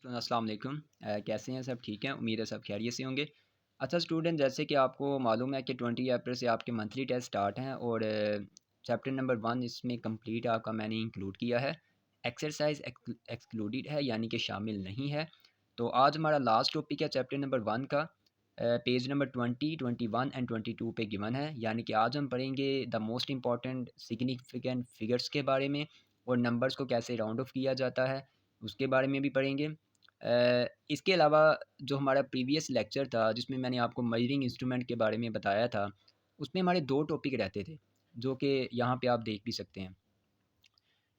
तो अस्सलाम वालेकुम। कैसे हैं सब ठीक हैं? उम्मीद है सब खैरियत से होंगे। अच्छा स्टूडेंट, जैसे कि आपको मालूम है कि 20 अप्रैल से आपके मंथली टेस्ट स्टार्ट हैं और चैप्टर नंबर 1 इसमें कंप्लीट आपका मैंने इंक्लूड किया है। एक्सरसाइज एक्सक्लूडेड है, यानी कि शामिल नहीं है। तो आज हमारा लास्ट टॉपिक है चैप्टर नंबर 1 का। पेज नंबर 20, 21 एंड 22 पे गिवन है, यानी कि आज हम पढ़ेंगे the most important significant figures के बारे में और नंबर्स को कैसे राउंड ऑफ किया जाता है उसके बारे में भी पढ़ेंगे। इसके अलावा जो हमारा प्रीवियस लेक्चर था जिसमें मैंने आपको मेजरिंग इंस्ट्रूमेंट के बारे में बताया था, उसमें हमारे 2 टॉपिक रहते थे, जो कि यहाँ पे आप देख भी सकते हैं।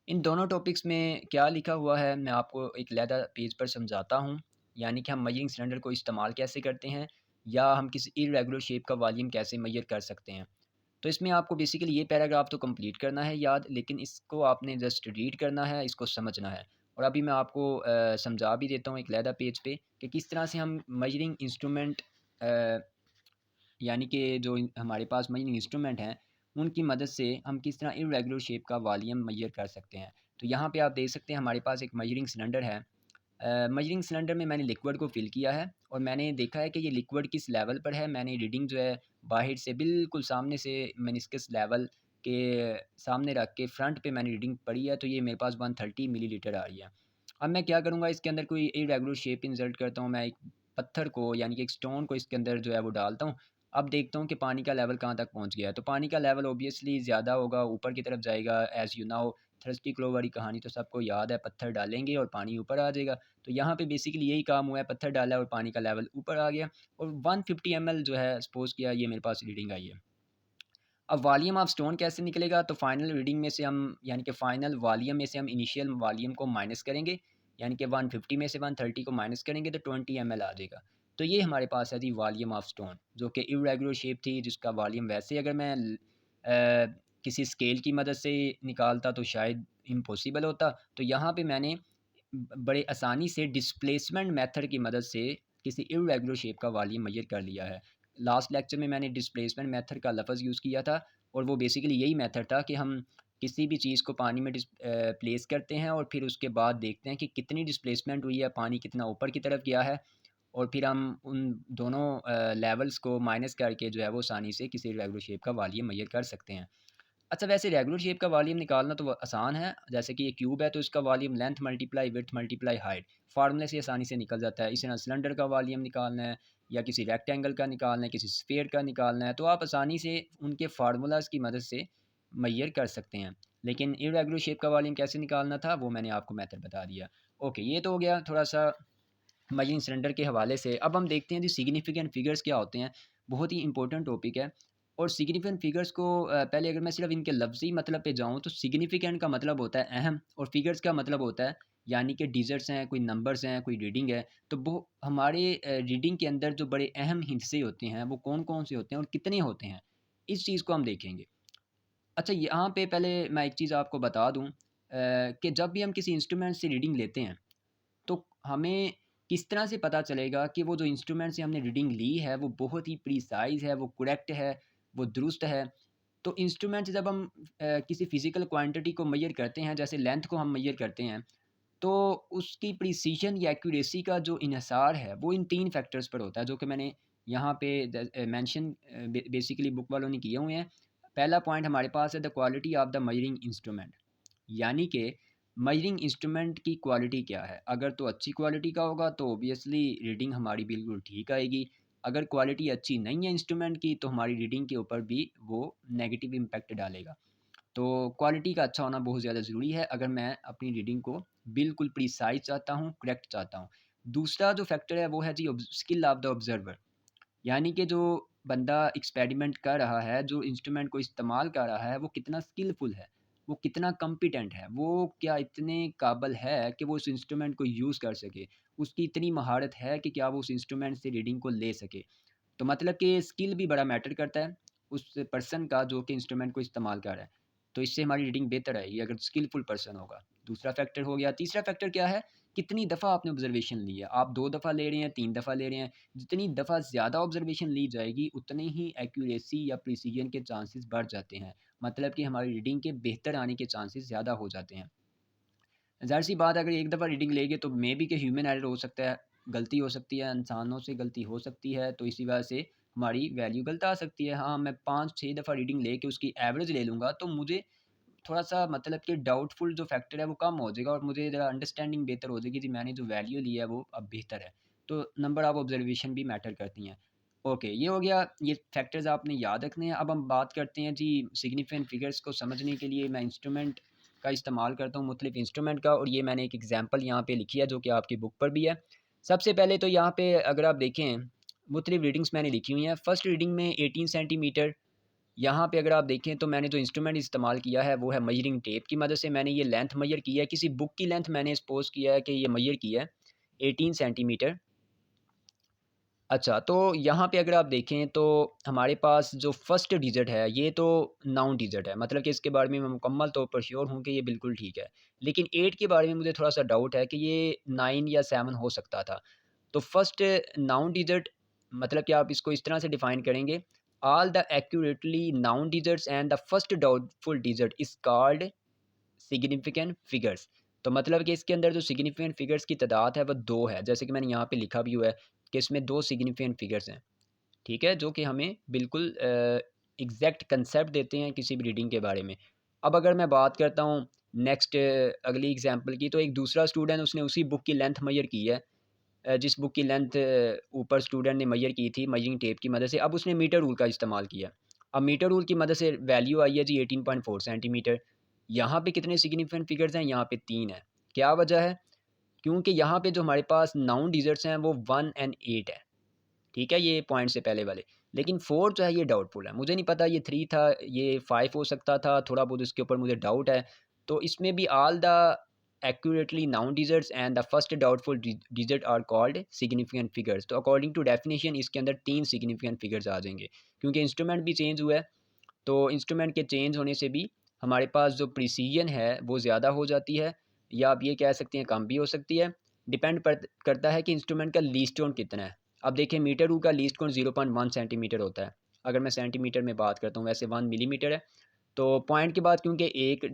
इन दोनों टॉपिक्स में क्या लिखा हुआ है मैं आपको एक अलहदा पेज पर समझाता हूँ, यानी कि हम मेजरिंग सिलेंडर को इस्तेमाल कैसे करते हैं या हम किसी इर्रेगुलर शेप का वॉल्यूम कैसे मेजर कर सकते हैं। तो इसमें आपको बेसिकली ये पैराग्राफ तो कंप्लीट करना है याद, लेकिन इसको आपने जस्ट रीड करना है, इसको समझना है। और अभी मैं आपको समझा भी देता हूँ एक अलहदा पेज पे कि किस तरह से हम मेजरिंग इंस्ट्रूमेंट यानी कि जो हमारे पास मेजरिंग इंस्ट्रूमेंट हैं उनकी मदद से हम किस तरह इर्रेगुलर शेप का वॉल्यूम मेजर कर सकते हैं। तो यहाँ पे आप देख सकते हैं हमारे पास एक मेजरिंग सिलेंडर है। मेजरिंग सिलेंडर में मैंने लिक्विड को फ़िल किया है और मैंने देखा है कि ये लिक्विड किस लेवल पर है। मैंने रीडिंग जो है बाहर से बिल्कुल सामने से मेनिस्कस लेवल के सामने रख के फ्रंट पे मैंने रीडिंग पढ़ी है, तो ये मेरे पास 130 मिलीलीटर आ रही है। अब मैं क्या करूँगा, इसके अंदर कोई इरेगुलर शेप इंसर्ट करता हूँ। मैं एक पत्थर को यानी कि एक स्टोन को इसके अंदर जो है वो डालता हूँ। अब देखता हूँ कि पानी का लेवल कहाँ तक पहुँच गया है। तो पानी का लेवल ऑब्वियसली ज़्यादा होगा, ऊपर की तरफ जाएगा। एज़ यू नाउ थर्स्टी क्लो वाली कहानी तो सबको याद है, पत्थर डालेंगे और पानी ऊपर आ जाएगा। तो यहाँ पे बेसिकली यही काम हुआ है, पत्थर डाला है और पानी का लेवल ऊपर आ गया और 150 ml जो है सपोज़ किया ये मेरे पास रीडिंग आई है। अब वॉल्यूम ऑफ स्टोन कैसे निकलेगा, तो फाइनल रीडिंग में से हम यानी कि फाइनल वॉल्यूम में से हम इनिशियल वॉल्यूम को माइनस करेंगे, यानी कि 150 में से 130 को माइनस करेंगे तो 20 ml आ जाएगा। तो ये हमारे पास है जी वॉल्यूम ऑफ स्टोन, जो कि इर्रेगुलर शेप थी, जिसका वॉल्यूम वैसे अगर मैं किसी स्केल की मदद से निकालता तो शायद इम्पॉसिबल होता। तो यहाँ पे मैंने बड़े आसानी से डिस्प्लेसमेंट मेथड की मदद से किसी इर्रेगुलर शेप का वॉल्यूम मेजर कर लिया है। लास्ट लेक्चर में मैंने डिस्प्लेसमेंट मेथड का लफ्ज़ यूज़ किया था और वो बेसिकली यही मेथड था कि हम किसी भी चीज़ को पानी में प्लेस करते हैं और फिर उसके बाद देखते हैं कि कितनी डिस्प्लेसमेंट हुई है, पानी कितना ऊपर की तरफ गया है और फिर हम उन दोनों लेवल्स को माइनस करके जो है वो आसानी से किसी रेगुलर शेप का वॉल्यूम मेजर कर सकते हैं। अच्छा, वैसे रेगुलर शेप का वॉल्यूम निकालना तो आसान है। जैसे कि ये क्यूब है तो इसका volume length multiply width multiply height, फार्मूले से आसानी से निकल जाता है। इसी तरह सिलेंडर का वॉल्यूम निकालना है या किसी रेक्टेंगल का निकालना है, किसी स्फीयर का निकालना है, तो आप आसानी से उनके फार्मूलाज की मदद से मेजर कर सकते हैं। लेकिन इरेगुलर शेप का वॉल्यूम कैसे निकालना था वो मैंने आपको मेथड बता दिया। ओके, ये तो हो गया थोड़ा सा मेजरिंग सिलेंडर के हवाले से। अब हम देखते हैं जी सिग्निफिकेंट फिगर्स क्या होते हैं। बहुत ही इंपॉर्टेंट टॉपिक है और सिग्निफिकेंट फिगर्स को पहले अगर मैं सिर्फ इनके लफ्ज़ी मतलब पे जाऊँ तो सिग्निफिकेंट का मतलब होता है अहम और फिगर्स का मतलब होता है यानी कि डिजिट्स हैं, कोई नंबर्स हैं, कोई रीडिंग है। तो वो हमारे रीडिंग के अंदर जो बड़े अहम हिस्से होते हैं वो कौन-कौन से होते हैं और कितने होते हैं, इस चीज़ को हम देखेंगे। अच्छा, यहाँ पे पहले मैं एक चीज़ आपको बता दूँ कि जब भी हम किसी इंस्ट्रूमेंट से रीडिंग लेते हैं तो हमें किस तरह से पता चलेगा कि वो जो इंस्ट्रूमेंट से हमने रीडिंग ली है वो बहुत ही प्रिसाइज़ है, वो करेक्ट है, वो दुरुस्त है। तो इंस्ट्रूमेंट से जब हम किसी फ़िज़िकल क्वांटिटी को मेज़र करते हैं, जैसे लेंथ को हम मेज़र करते हैं, तो उसकी प्रिसिशन या एक्यूरेसी का जो इन्हिसार है, वो इन 3 फैक्टर्स पर होता है, जो कि मैंने यहाँ पे मेंशन बेसिकली बुक वालों ने किए हुए हैं। पहला पॉइंट हमारे पास है the quality of the measuring instrument, यानी कि मेजरिंग इंस्ट्रूमेंट की क्वालिटी क्या है। अगर तो अच्छी क्वालिटी का होगा तो ऑब्वियसली रीडिंग हमारी बिल्कुल ठीक आएगी। अगर क्वालिटी अच्छी नहीं है इंस्ट्रूमेंट की तो हमारी रीडिंग के ऊपर भी वो नेगेटिव इम्पैक्ट डालेगा। तो क्वालिटी का अच्छा होना बहुत ज़्यादा ज़रूरी है अगर मैं अपनी रीडिंग को बिल्कुल प्रिसाइज चाहता हूँ, करेक्ट चाहता हूँ। दूसरा जो फैक्टर है वो है जी स्किल ऑफ द ऑब्जर्वर, यानी कि जो बंदा एक्सपेरिमेंट कर रहा है, जो इंस्ट्रूमेंट को इस्तेमाल कर रहा है, वो कितना स्किलफुल है, वो कितना कॉम्पिटेंट है, वो क्या इतने काबिल है कि वो उस इंस्ट्रूमेंट को यूज़ कर सके, उसकी इतनी महारत है कि क्या वो उस इंस्ट्रूमेंट से रीडिंग को ले सके। तो मतलब कि स्किल भी बड़ा मैटर करता है उस पर्सन का जो कि इंस्ट्रूमेंट को इस्तेमाल कर रहा है। तो इससे हमारी रीडिंग बेहतर आएगी अगर स्किलफुल पर्सन होगा। दूसरा फैक्टर हो गया। तीसरा फैक्टर क्या है, कितनी दफ़ा आपने ऑब्जर्वेशन ली है। आप 2 दफ़ा ले रहे हैं, 3 दफ़ा ले रहे हैं, जितनी दफ़ा ज़्यादा ऑब्जर्वेशन ली जाएगी उतनी ही एक्यूरेसी या प्रिसीजन के चांसेस बढ़ जाते हैं। मतलब कि हमारी रीडिंग के बेहतर आने के चांसेस ज़्यादा हो जाते हैं। ज़ाहिर-सी बात है अगर एक दफ़ा रीडिंग लेंगे तो मे बी कि ह्यूमन एरर हो सकता है, गलती हो सकती है, इंसानों से गलती हो सकती है, तो इसी वजह से हमारी वैल्यू गलत आ सकती है। हाँ, मैं 5-6 दफ़ा रीडिंग लेके उसकी एवरेज ले लूँगा तो मुझे थोड़ा-सा मतलब कि डाउटफुल जो फैक्टर है वो कम हो जाएगा और मुझे ज़रा अंडरस्टैंडिंग बेहतर हो जाएगी जी मैंने जो वैल्यू ली है वो अब बेहतर है। तो नंबर ऑफ ऑब्ज़र्वेशन भी मैटर करती हैं। ओके, ये हो गया, ये फैक्टर्स आपने याद रखने हैं। अब हम बात करते हैं जी सिग्निफिकेंट फिगर्स को समझने के लिए मैं इंस्ट्रूमेंट का इस्तेमाल करता हूँ, मुख्तलिफ इंस्ट्रूमेंट का, और ये मैंने एक एग्ज़ाम्पल यहाँ पे लिखी है जो कि आपकी बुक पर भी है। सबसे पहले तो यहाँ पे अगर आप देखें मुख्तलिफ रीडिंग्स मैंने लिखी हुई हैं। फर्स्ट रीडिंग में 18 सेंटीमीटर, यहाँ पे अगर आप देखें तो मैंने जो इंस्ट्रूमेंट इस्तेमाल किया है वो है मेजरिंग टेप की मदद से मैंने ये लेंथ मेजर की है। किसी बुक की लेंथ मैंने सपोज़ किया है कि ये मेजर की है 18 सेंटीमीटर। अच्छा, तो यहाँ पे अगर आप देखें तो हमारे पास जो फर्स्ट डिजिट है ये तो नाउन डिजिट है, मतलब कि इसके बारे में मैं मुकम्मल तौर पर श्योर हूँ कि ये बिल्कुल ठीक है। लेकिन 8 के बारे में मुझे थोड़ा-सा डाउट है कि ये 9 या 7 हो सकता था। तो फर्स्ट नाउन डिजिट, मतलब कि आप इसको इस तरह से डिफाइन करेंगे, all the accurately known digits and the first doubtful digit is called significant figures. तो मतलब कि इसके अंदर जो सिग्निफिकेंट फिगर्स की तादाद है वो 2 है, जैसे कि मैंने यहाँ पे लिखा भी हुआ है कि इसमें 2 सिग्निफिकेंट फिगर्स हैं। ठीक है, जो कि हमें बिल्कुल एग्जैक्ट कंसेप्ट देते हैं किसी भी रीडिंग के बारे में। अब अगर मैं बात करता हूँ नेक्स्ट अगली एग्जांपल की, तो एक दूसरा स्टूडेंट उसने उसी बुक की लेंथ मेजर की है, जिस बुक की लेंथ ऊपर स्टूडेंट ने मेजर की थी मेजरिंग टेप की मदद से। अब उसने मीटर रूल का इस्तेमाल किया। अब मीटर रूल की मदद से वैल्यू आई है जी 18.4 सेंटीमीटर। यहाँ पे कितने सिग्निफिकेंट फिगर्स हैं? यहाँ पे 3 है। क्या वजह है? क्योंकि यहाँ पे जो हमारे पास नाउन डिजिट्स हैं वो 1 एंड 8 है। ठीक है, ये पॉइंट से पहले वाले। लेकिन 4 जो है ये डाउटफुल है। मुझे नहीं पता ये 3 था, ये 5 हो सकता था, थोड़ा बहुत इसके ऊपर मुझे डाउट है। तो इसमें भी all the accurately known digits and the first doubtful digit are called significant figures. तो अकॉर्डिंग टू डेफिनिशन इसके अंदर 3 सिग्निफिकेंट फिगर्स आ जाएँगे। क्योंकि इंस्ट्रूमेंट भी चेंज हुआ है, तो इंस्ट्रूमेंट के चेंज होने से भी हमारे पास जो प्रिसीजन है वो ज़्यादा हो जाती है, या आप ये कह सकते हैं कम भी हो सकती है। डिपेंड करता है कि इंस्ट्रूमेंट का लीस्ट काउंट कितना है। अब देखिए मीटर रूल का लीस्ट काउंट 0.1 सेंटीमीटर होता है। अगर मैं सेंटीमीटर में बात करता हूँ, वैसे 1 मिलीमीटर है। तो पॉइंट के बाद क्योंकि एक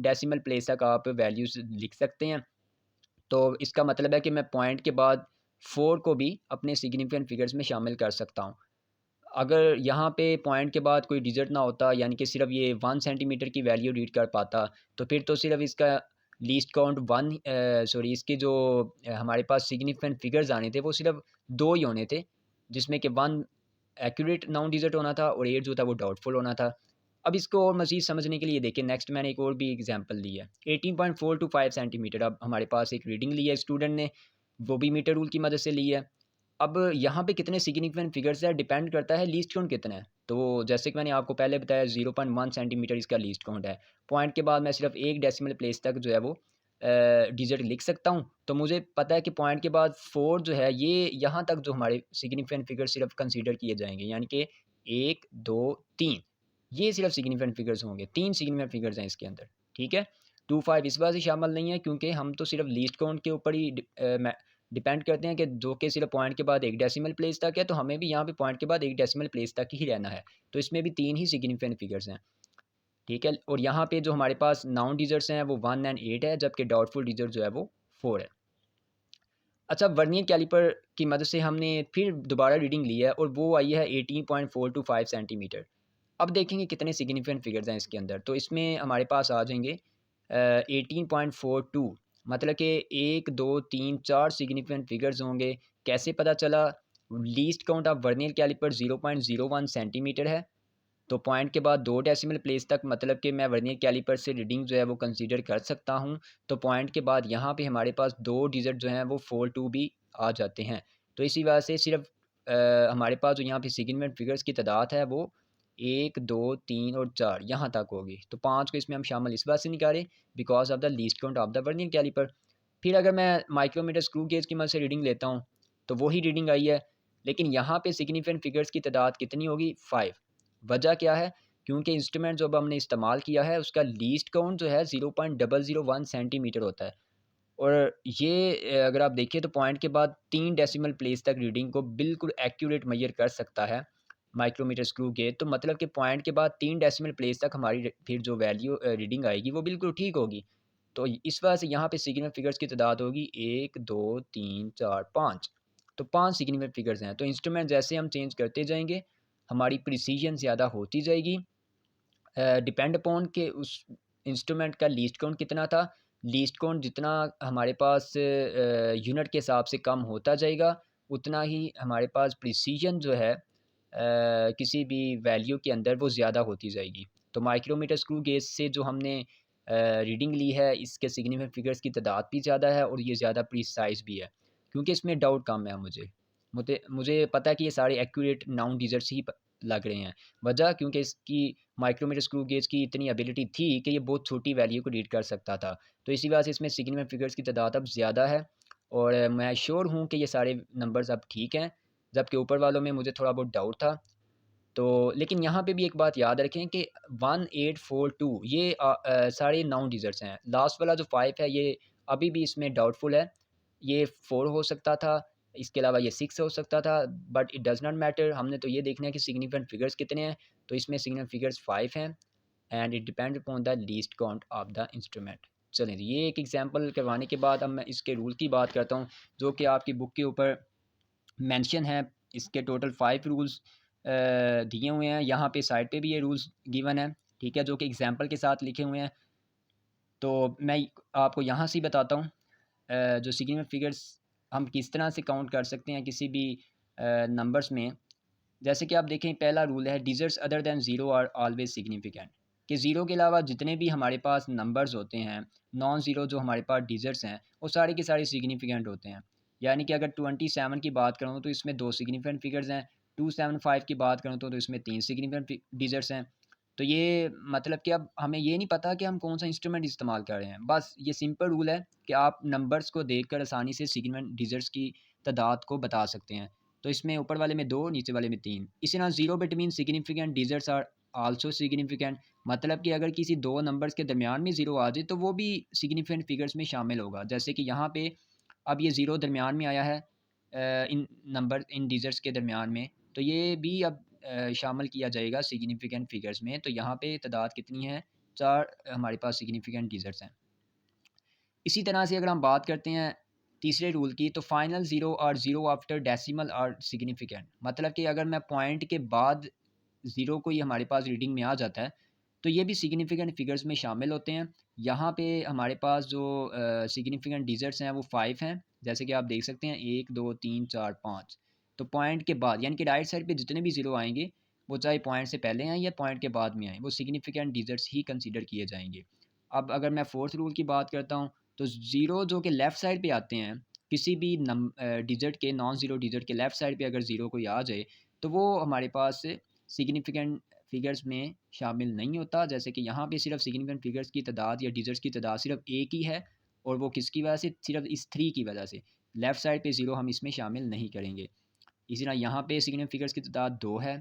डेसिमल प्लेस तक आप वैल्यूज़ लिख सकते हैं, तो इसका मतलब है कि मैं पॉइंट के बाद 4 को भी अपने सिग्निफिकेंट फिगर्स में शामिल कर सकता हूँ। अगर यहाँ पे पॉइंट के बाद कोई डिजिट ना होता, यानी कि सिर्फ़ ये 1 सेंटीमीटर की वैल्यू रीड कर पाता, तो फिर तो सिर्फ़ इसका लीस्ट काउंट 1 सॉरी इसके जो हमारे पास सिग्निफिकेंट फिगर्स आने थे वो सिर्फ़ 2 ही होने थे, जिसमें कि 1 एक्यूरेट नाउन डिजिट होना था और 8 जो था वो डाउटफुल होना था। अब इसको और मज़ीद समझने के लिए देखिए नेक्स्ट मैंने एक और भी एग्ज़ाम्पल ली है। 18.4 टू 5 सेंटीमीटर, अब हमारे पास एक रीडिंग ली है स्टूडेंट ने, वो भी मीटर रूल की मदद से ली है। अब यहाँ पे कितने सिग्निफिकेंट फिगर्स है डिपेंड करता है लीस्ट काउंट कितना है। तो जैसे कि मैंने आपको पहले बताया 0.1 सेंटीमीटर इसका लीस्ट काउंट है। पॉइंट के बाद मैं सिर्फ़ एक डेसिमल प्लेस तक जो है वो डिजिट लिख सकता हूँ। तो मुझे पता है कि पॉइंट के बाद 4 जो है ये यहाँ तक जो हमारे सिग्निफिकेंट फिगर सिर्फ़ कंसीडर किए जाएँगे। यानी कि 1, 2, 3 ये सिर्फ़ सिग्निफिकेंट फिगर्स होंगे। 3 सिग्निफिकेंट फिगर्स हैं इसके अंदर। ठीक है? 2, 5 इस वजह से शामिल नहीं है क्योंकि हम तो सिर्फ़ लीस्ट काउंट के ऊपर ही डिपेंड करते हैं कि जो कि सिर्फ पॉइंट के बाद एक डेसिमल प्लेस तक है, तो हमें भी यहाँ पे पॉइंट के बाद एक डेसिमल प्लेस तक ही रहना है। तो इसमें भी 3 ही सिग्निफिकेंट फिगर्स हैं, ठीक है? और यहाँ पे जो हमारे पास नाउन डिजिट्स हैं वो 1 एंड 8 है, जबकि डाउटफुल डिजिट जो है वो 4 है। अच्छा, वर्नियर कैलिपर की मदद से हमने फिर दोबारा रीडिंग ली है और वो आई है 18.4 टू 5 सेंटीमीटर। अब देखेंगे कितने सिग्निफिकेंट फिगर्स हैं इसके अंदर, तो इसमें हमारे पास आ जाएँगे 18.42, मतलब कि 1, 2, 3, 4 सिग्निफिकेंट फिगर्स होंगे। कैसे पता चला? Least count of vernier caliper 0.01 centimetre है, तो पॉइंट के बाद 2 डेसिमल प्लेस तक मतलब कि मैं वर्नियर कैलिपर से रीडिंग जो है वो कंसीडर कर सकता हूँ। तो पॉइंट के बाद यहाँ पे हमारे पास 2 डिजिट जो हैं वो 4, 2 भी आ जाते हैं। तो इसी वजह से सिर्फ़ हमारे पास जो यहाँ पे सिग्निफिकेंट फिगर्स की तादाद है वो 1, 2, 3 और 4 यहाँ तक होगी। तो 5 को इसमें हम शामिल इस बात से नहीं कर रहे because of the least count of the vernier caliper. फिर अगर मैं माइक्रोमीटर स्क्रू गेज की मदद से रीडिंग लेता हूँ, तो वही रीडिंग आई है। लेकिन यहाँ पे सिग्निफिकेंट फिगर्स की तादाद कितनी होगी? 5। वजह क्या है? क्योंकि इंस्ट्रूमेंट जो अब हमने इस्तेमाल किया है उसका लीस्ट काउंट जो है 0.001 सेंटीमीटर होता है। और ये अगर आप देखिए तो पॉइंट के बाद 3 डेसिमल प्लेस तक रीडिंग को बिल्कुल एक्यूरेट मेजर कर सकता है माइक्रोमीटर स्क्रू गेज। तो मतलब कि पॉइंट के बाद 3 डेसिमल प्लेस तक हमारी फिर जो वैल्यू रीडिंग आएगी वो बिल्कुल ठीक होगी। तो इस वजह से यहाँ पे सिग्निफिकेंट फिगर्स की तादाद होगी 1 2 3 4 5। तो 5 सिग्निफिकेंट फिगर्स हैं। तो इंस्ट्रूमेंट जैसे हम चेंज करते जाएंगे हमारी प्रिसीजन ज़्यादा होती जाएगी। डिपेंड अपॉन के उस इंस्ट्रूमेंट का लीस्ट काउंट कितना था। लीस्ट काउंट जितना हमारे पास यूनिट के हिसाब से कम होता जाएगा उतना ही हमारे पास प्रिसीजन जो है किसी भी वैल्यू के अंदर वो ज़्यादा होती जाएगी। तो माइक्रोमीटर स्क्रू गेज से जो हमने रीडिंग ली है इसके सिग्निफिकेंट फिगर्स की तादाद भी ज़्यादा है और ये ज़्यादा प्रिसाइज भी है क्योंकि इसमें डाउट कम है। मुझे मुझे मुझे पता है कि ये सारे एक्यूरेट नाउन डिजिट्स ही लग रहे हैं। वजह क्योंकि इसकी माइक्रोमीटर स्क्रू गेज की इतनी एबिलिटी थी कि ये बहुत छोटी वैल्यू को रीड कर सकता था। तो इसी वजह से इसमें सिग्निफिकेंट फिगर्स की तादाद अब ज़्यादा है और मैं श्योर हूँ कि ये सारे नंबर्स अब ठीक हैं, जबकि ऊपर वालों में मुझे थोड़ा बहुत डाउट था। तो लेकिन यहाँ पे भी एक बात याद रखें कि 1842 ये सारे नाउन डिजिट्स हैं। लास्ट वाला जो 5 है ये अभी भी इसमें डाउटफुल है। ये 4 हो सकता था, इसके अलावा ये 6 हो सकता था, but it does not matter. हमने तो ये देखना है कि सिग्निफिकेंट फिगर्स कितने हैं। तो इसमें सिग्निफिकेंट फिगर्स 5 हैं and it depend upon the least count of the instrument. चलें जी, ये एक एग्जांपल करवाने के बाद अब मैं इसके रूल की बात करता हूँ जो कि आपकी बुक के ऊपर मेंशन है। इसके टोटल 5 रूल्स दिए हुए हैं। यहाँ पे साइड पे भी ये रूल्स गिवन है, ठीक है, जो कि एग्जांपल के साथ लिखे हुए हैं। तो मैं आपको यहाँ से ही बताता हूँ जो सिग्निफिकेंट फिगर्स हम किस तरह से काउंट कर सकते हैं किसी भी नंबर्स में। जैसे कि आप देखें पहला रूल है digits other than zero are always significant, कि ज़ीरो के अलावा जितने भी हमारे पास नंबर्स होते हैं, नॉन ज़ीरो जो हमारे पास डिजिट्स हैं वो सारे के सारे सिग्निफिकेंट होते हैं। यानी कि अगर 27 की बात करूँ तो इसमें 2 सिग्निफिकेंट फिगर्स हैं, 275 की बात करूँ तो इसमें 3 सिग्निफिकेंट डिजिट्स हैं। तो ये मतलब कि अब हमें ये नहीं पता कि हम कौन सा इंस्ट्रूमेंट इस्तेमाल कर रहे हैं। बस ये सिंपल रूल है कि आप नंबर्स को देखकर आसानी से सिग्निफिकेंट डिजिट्स की तादाद को बता सकते हैं। तो इसमें ऊपर वाले में 2 नीचे वाले में 3। इसी तरह zero between significant digits are also significant, मतलब कि अगर किसी 2 नंबर्स के दरमियान में ज़ीरो आ जाए तो वो भी सिग्निफिकेंट फिगर्स में शामिल होगा। जैसे कि यहाँ पे अब ये ज़ीरो दरमियान में आया है इन डिजिट्स के दरमियान में, तो ये भी अब शामिल किया जाएगा सिग्निफिकेंट फिगर्स में। तो यहाँ पे तादाद कितनी है, 4 हमारे पास सिग्निफिकेंट डिजिट्स हैं। इसी तरह से अगर हम बात करते हैं तीसरे रूल की, तो फाइनल ज़ीरो और zero after decimal are significant, मतलब कि अगर मैं पॉइंट के बाद ज़ीरो को ही हमारे पास रीडिंग में आ जाता है तो ये भी सिग्निफिकेंट फिगर्स में शामिल होते हैं। यहाँ पे हमारे पास जो सिग्निफिकेंट डिजिट्स हैं वो 5 हैं, जैसे कि आप देख सकते हैं 1 2 3 4 5। तो पॉइंट के बाद यानी कि राइट साइड पे जितने भी ज़ीरो आएंगे वो चाहे पॉइंट से पहले आएँ या पॉइंट के बाद में आएँ, वो सिग्निफिकेंट डिजिट्स ही कंसिडर किए जाएंगे। अब अगर मैं फोर्थ रूल की बात करता हूँ तो ज़ीरो जो कि लेफ़्ट साइड पे आते हैं, किसी भी डिजिट के नॉन ज़ीरो डिजिट के लेफ़्ट साइड पे अगर ज़ीरो कोई आ जाए तो वो हमारे पास सिग्निफिकेंट फिगर्स में शामिल नहीं होता। जैसे कि यहाँ पे सिर्फ सिग्निफिकेंट फिगर्स की तादाद या डिजिट्स की तादाद सिर्फ एक ही है और वो किसकी वजह से, सिर्फ इस 3 की वजह से। लेफ़्ट साइड पे ज़ीरो हम इसमें शामिल नहीं करेंगे। इसी तरह यहाँ पे सिग्निफिकेंट फिगर्स की तादाद 2 है,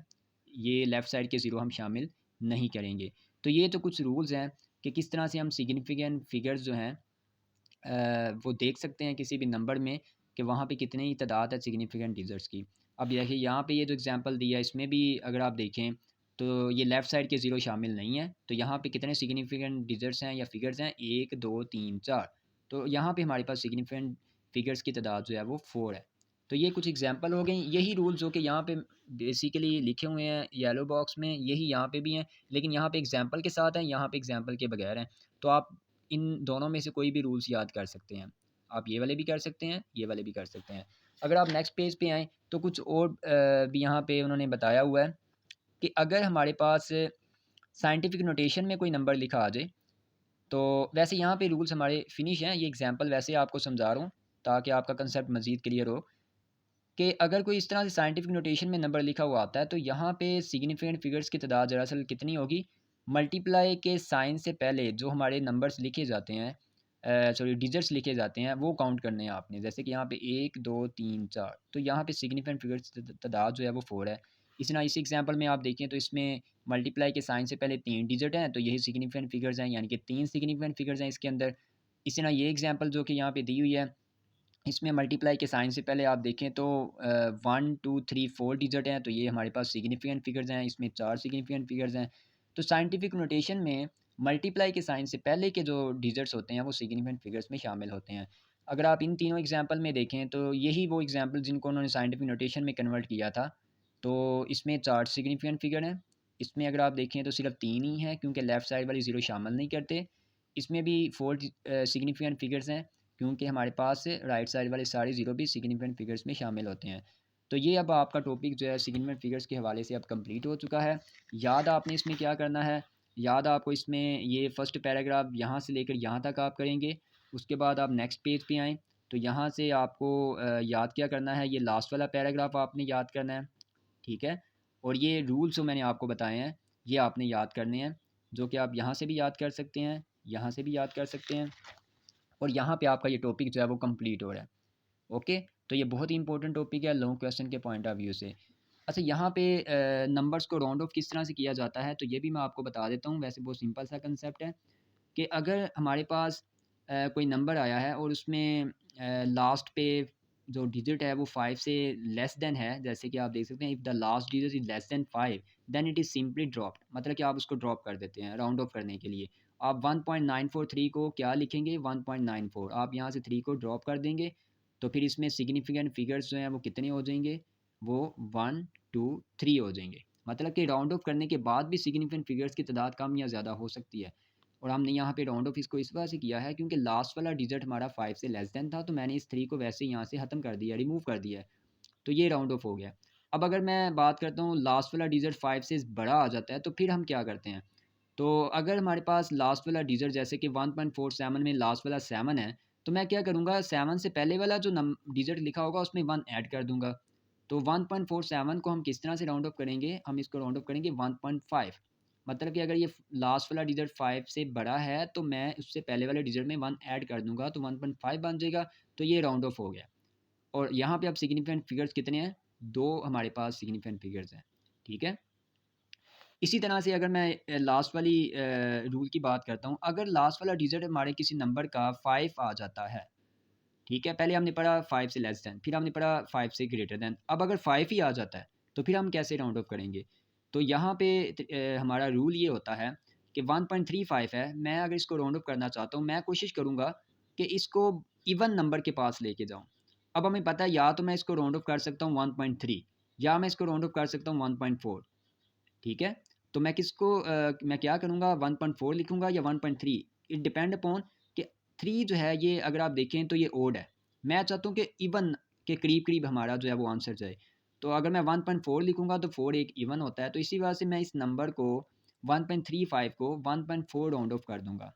ये लेफ़्ट साइड के ज़ीरो हम शामिल नहीं करेंगे। तो ये तो कुछ रूल्स हैं कि किस तरह से हम सिग्निफिकेंट फिगर्स जो हैं वो देख सकते हैं किसी भी नंबर में कि वहाँ पे कितनी ही तादाद है सिग्निफिकेंट डिजिट्स की। अब देखिए यहाँ पे ये जो एग्जांपल दिया है इसमें भी अगर आप देखें तो ये लेफ़्ट साइड के ज़ीरो शामिल नहीं है। तो यहाँ पे कितने सिग्निफिकेंट डिजिट्स हैं या फिगर्स हैं, 1 2 3 4। तो यहाँ पे हमारे पास सिग्निफिकेंट फिगर्स की तादाद जो है वो 4 है। तो ये कुछ एग्जांपल हो गई। यही रूल जो कि यहाँ पे बेसिकली लिखे हुए हैं येलो बॉक्स में, यही यहाँ पे भी हैं, लेकिन यहाँ पे एग्जांपल के साथ हैं, यहाँ पे एग्जांपल के बगैर हैं। तो आप इन दोनों में से कोई भी रूल्स याद कर सकते हैं। आप ये वाले भी कर सकते हैं, ये वाले भी कर सकते हैं। अगर आप नेक्स्ट पेज पे आएँ तो कुछ और भी यहाँ पे उन्होंने बताया हुआ है कि अगर हमारे पास साइंटिफिक नोटेशन में कोई नंबर लिखा आ जाए, तो वैसे यहाँ पे रूल्स हमारे फिनिश हैं। ये एग्जांपल वैसे आपको समझा रहा हूँ ताकि आपका कंसेप्ट मज़ीद क्लियर हो कि अगर कोई इस तरह से साइंटिफिक नोटेशन में नंबर लिखा हुआ आता है तो यहाँ पे सिग्निफिकेंट फिगर्स की तादाद दरअसल कितनी होगी, मल्टीप्लाई के साइन से पहले जो हमारे नंबर्स लिखे जाते हैं, सॉरी डिजिट्स लिखे जाते हैं वो काउंट करने हैं आपने। जैसे कि यहाँ पे 1 2 3 4, तो यहाँ पे सिग्निफिकेंट फिगर्स तादाद जो है वो 4 है। इस तरह इस एग्जांपल में आप देखें तो इसमें मल्टीप्लाई के साइन से पहले 3 डिजिट हैं, तो यही सिग्निफिकेंट फिगर्स हैं, यानी कि 3 सिग्निफिकेंट फिगर्स हैं इसके अंदर। इसी तरह ये एग्जांपल जो कि यहाँ पे दी हुई है इसमें मल्टीप्लाई के साइन से पहले आप देखें तो 1 2 3 4 डिजिट हैं, तो ये हमारे पास सिग्निफिकेंट फिगर्स हैं। इसमें 4 सिग्निफिकेंट फिगर्स हैं। तो साइंटिफिक नोटेशन में मल्टीप्लाई के साइन से पहले के जो डिजिट्स होते हैं वो सिग्निफिकेंट फिगर्स में शामिल होते हैं। अगर आप इन तीनों एग्जांपल में देखें तो यही वो एग्जांपल जिनको उन्होंने साइंटिफिक नोटेशन में कन्वर्ट किया था। तो इसमें 4 सिग्निफिकेंट फिगर हैं। इसमें अगर आप देखें तो सिर्फ 3 ही हैं क्योंकि लेफ़्ट साइड वाली ज़ीरो शामिल नहीं करते। इसमें भी 4 सिग्निफिकेंट फिगर्स हैं क्योंकि हमारे पास राइट साइड वाले सारे ज़ीरो भी सिग्निफिकेंट फिगर्स में शामिल होते हैं। तो ये अब आपका टॉपिक जो है सिग्निफिकेंट फिगर्स के हवाले से अब कंप्लीट हो चुका है। याद आपने इसमें क्या करना है, याद आपको इसमें ये फर्स्ट पैराग्राफ यहाँ से लेकर यहाँ तक आप करेंगे। उसके बाद आप नेक्स्ट पेज पे आएँ तो यहाँ से आपको याद क्या करना है, ये लास्ट वाला पैराग्राफ आपने याद करना है, ठीक है? और ये रूल्स जो मैंने आपको बताए हैं, ये आपने याद करने हैं, जो कि आप यहाँ से भी याद कर सकते हैं, यहाँ से भी याद कर सकते हैं और यहाँ पे आपका ये टॉपिक जो है वो कंप्लीट हो रहा है। ओके? तो ये बहुत ही इंपॉर्टेंट टॉपिक है लॉन्ग क्वेश्चन के पॉइंट ऑफ व्यू से। अच्छा, यहाँ पे नंबर्स को राउंड ऑफ किस तरह से किया जाता है, तो ये भी मैं आपको बता देता हूँ। वैसे बहुत सिंपल सा कंसेप्ट है कि अगर हमारे पास कोई नंबर आया है और उसमें लास्ट पे जो डिजिट है वो 5 से लेस देन है, जैसे कि आप देख सकते हैं, if the last digit is less than 5 then it is simply dropped, मतलब कि आप उसको ड्रॉप कर देते हैं राउंड ऑफ करने के लिए। आप 1.943 को क्या लिखेंगे, 1.94, आप यहाँ से 3 को ड्रॉप कर देंगे तो फिर इसमें सिग्निफिकेंट फिगर्स जो हैं वो कितने हो जाएंगे, वो 1 2 3 हो जाएंगे। मतलब कि राउंड ऑफ करने के बाद भी सिग्निफिकेंट फिगर्स की तादाद कम या ज़्यादा हो सकती है। और हमने यहाँ पे राउंड ऑफ इसको इस वजह से किया है क्योंकि लास्ट वाला डिजिट हमारा 5 से लेस देन था, तो मैंने इस 3 को वैसे ही यहाँ से ख़त्म कर दिया, रिमूव कर दिया है। तो ये राउंड ऑफ हो गया। अब अगर मैं बात करता हूँ लास्ट वाला डिजिट 5 से बड़ा आ जाता है तो फिर हम क्या करते हैं? तो अगर हमारे पास लास्ट वाला डिजिट जैसे कि 1.47 में लास्ट वाला 7 है, तो मैं क्या करूँगा, 7 से पहले वाला जो डिजिट लिखा होगा उसमें 1 ऐड कर दूँगा। तो 1.47 को हम किस तरह से राउंड ऑफ करेंगे? हम इसको राउंड ऑफ करेंगे 1.5। मतलब कि अगर ये लास्ट वाला डिजिट 5 से बड़ा है तो मैं उससे पहले वाले डिजिट में 1 ऐड कर दूँगा तो 1.5 बन जाएगा, तो ये राउंड ऑफ हो गया। और यहाँ पे अब सिग्निफिकेंट फिगर्स कितने हैं? 2 हमारे पास सिग्निफिकेंट फिगर्स हैं, ठीक है? इसी तरह से अगर मैं लास्ट वाली रूल की बात करता हूँ, अगर लास्ट वाला डिजिट हमारे किसी नंबर का 5 आ जाता है, ठीक है? पहले हमने पढ़ा 5 से लेस दैन, फिर हमने पढ़ा 5 से ग्रेटर दैन, अब अगर 5 ही आ जाता है, तो फिर हम कैसे राउंड ऑफ करेंगे? तो यहाँ पे हमारा रूल ये होता है कि 1.35 है, मैं अगर इसको राउंड ऑफ करना चाहता हूँ, मैं कोशिश करूँगा कि इसको इवन नंबर के पास लेके जाऊँ। अब हमें पता है या तो मैं इसको राउंड ऑफ कर सकता हूँ 1.3 या मैं इसको राउंड ऑफ कर सकता हूँ 1.4, ठीक है? तो मैं किसको मैं क्या करूँगा, 1.4 लिखूँगा या 1.3, इट डिपेंड अपॉन कि 3 जो है ये अगर आप देखें तो ये ओड है। मैं चाहता हूँ कि इवन के करीब-करीब हमारा जो है वो आंसर जाए। तो अगर मैं 1.4 लिखूँगा तो 4 एक इवन होता है, तो इसी वजह से मैं इस नंबर को 1.35 को 1.4 राउंड ऑफ कर दूँगा,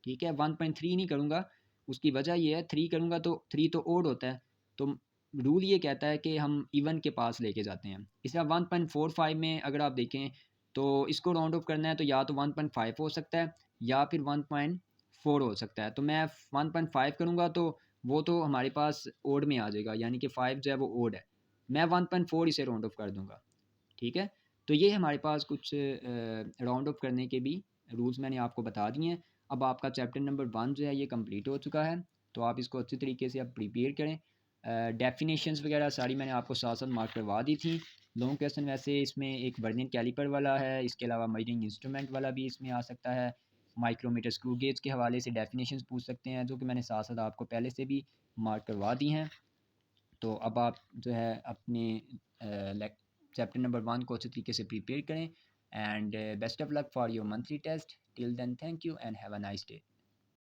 ठीक है? 1.3 नहीं करूँगा, उसकी वजह ये है 3 करूँगा तो 3 तो ओड होता है। तो रूल ये कहता है कि हम इवन के पास लेके जाते हैं। इस तरह 1.45 में अगर आप देखें तो इसको राउंड ऑफ करना है तो या तो 1.5 हो सकता है या फिर 1.4 हो सकता है। तो मैं 1.5 करूँगा तो वो तो हमारे पास ओड में आ जाएगा, यानी कि 5 जो है वो ओड है। मैं 1.4 इसे राउंड ऑफ कर दूँगा, ठीक है? तो ये हमारे पास कुछ राउंड ऑफ करने के भी रूल्स मैंने आपको बता दिए हैं। अब आपका चैप्टर नंबर 1 जो है ये कंप्लीट हो चुका है, तो आप इसको अच्छी तरीके से अब प्रिपेयर करें। डेफिनेशंस वगैरह सारी मैंने आपको साथ-साथ मार्क करवा दी थी। लॉन्ग क्वेश्चन वैसे इसमें एक वर्नियर कैलिपर वाला है, इसके अलावा मेजरिंग इंस्ट्रूमेंट वाला भी इसमें आ सकता है। माइक्रोमीटर, स्क्रू गेज के हवाले से डेफिनेशंस पूछ सकते हैं, जो कि मैंने साथ-साथ आपको पहले से भी मार्क करवा दी हैं। तो अब आप जो है अपने चैप्टर नंबर 1 को अच्छे तरीके से प्रिपेयर करें and best of luck for your monthly test. Till then thank you and have a nice day.